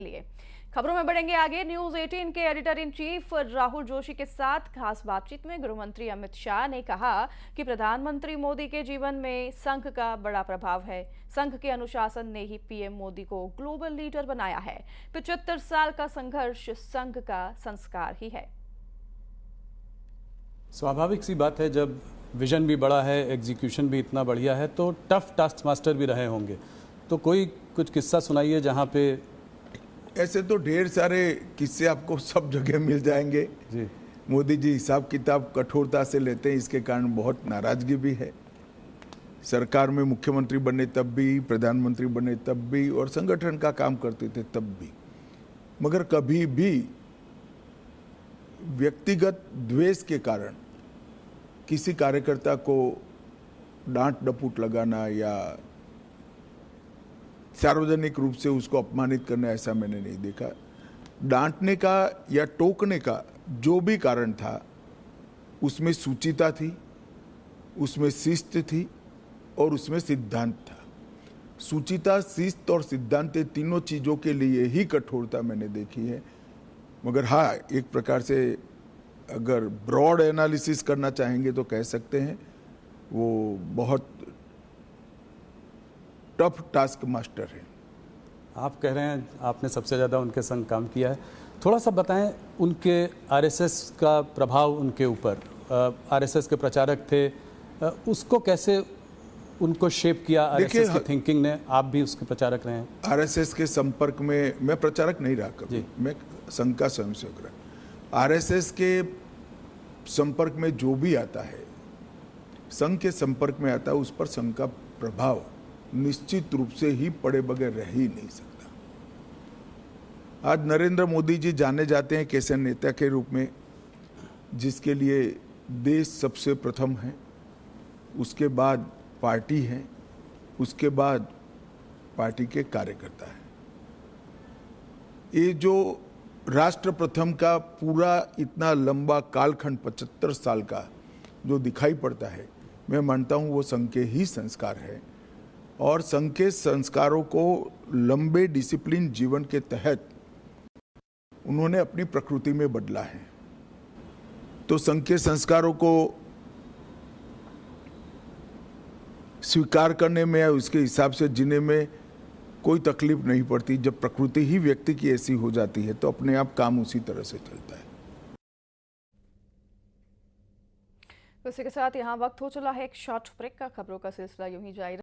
लिए। खबरों में बढ़ेंगे आगे। न्यूज 18 के editor in chief Rahul Joshi के साथ खास बातचीत में गृहमंत्री अमित शाह ने कहा कि प्रधानमंत्री मोदी के जीवन में संघ का बड़ा प्रभाव है। संघ के अनुशासन ने ही पीएम मोदी को ग्लोबल लीडर बनाया है। 75 साल का संघर्ष संघ का संस्कार ही है। स्वाभाविक सी बात है, जब विजन भी बड़ा है, एग्जीक्यूशन भी इतना बढ़िया है, तो टफ टास्क मास्टर भी रहे होंगे। तो कोई कुछ किस्सा सुनाइए जहाँ पे। ऐसे तो ढेर सारे किस्से आपको सब जगह मिल जाएंगे जी। मोदी जी हिसाब किताब कठोरता से लेते हैं, इसके कारण बहुत नाराजगी भी है। सरकार में मुख्यमंत्री बने तब भी, प्रधानमंत्री बने तब भी, और संगठन का काम करते थे तब भी, मगर कभी भी व्यक्तिगत द्वेष के कारण किसी कार्यकर्ता को डांट डपूट लगाना या सार्वजनिक रूप से उसको अपमानित करना, ऐसा मैंने नहीं देखा। डांटने का या टोकने का जो भी कारण था, उसमें सूचिता थी, उसमें शिस्त थी और उसमें सिद्धांत था। सूचिता, शिस्त और सिद्धांत, तीनों चीज़ों के लिए ही कठोरता मैंने देखी है। मगर हाँ, एक प्रकार से अगर ब्रॉड एनालिसिस करना चाहेंगे तो कह सकते हैं वो बहुत टफ टास्क मास्टर है। आप कह रहे हैं आपने सबसे ज़्यादा उनके संग काम किया है, थोड़ा सा बताएं उनके आरएसएस का प्रभाव उनके ऊपर। आरएसएस के प्रचारक थे, उसको कैसे उनको शेप किया आरएसएस की थिंकिंग ने? आप भी उसके प्रचारक रहे हैं। आरएसएस के संपर्क में मैं प्रचारक नहीं रहा कभी, मैं संघ का स्वयंसेवक रहा। आरएसएस के संपर्क में जो भी आता है, संघ के संपर्क में आता है, उस पर संघ का प्रभाव निश्चित रूप से ही पड़े बगैर रह ही नहीं सकता। आज नरेंद्र मोदी जी जाने जाते हैं कैसे नेता के रूप में, जिसके लिए देश सबसे प्रथम है, उसके बाद पार्टी है, उसके बाद पार्टी के कार्यकर्ता है। ये जो राष्ट्र प्रथम का पूरा इतना लंबा कालखंड 75 साल का जो दिखाई पड़ता है, मैं मानता हूँ वो संघ के ही संस्कार है। और संघ के संस्कारों को लंबे डिसिप्लिन जीवन के तहत उन्होंने अपनी प्रकृति में बदला है। तो संघ के संस्कारों को स्वीकार करने में या उसके हिसाब से जीने में कोई तकलीफ नहीं पड़ती। जब प्रकृति ही व्यक्ति की ऐसी हो जाती है तो अपने आप काम उसी तरह से चलता है। इसी के साथ यहाँ वक्त हो चला है एक शॉर्ट ब्रेक का। खबरों का सिलसिला यूं ही जारी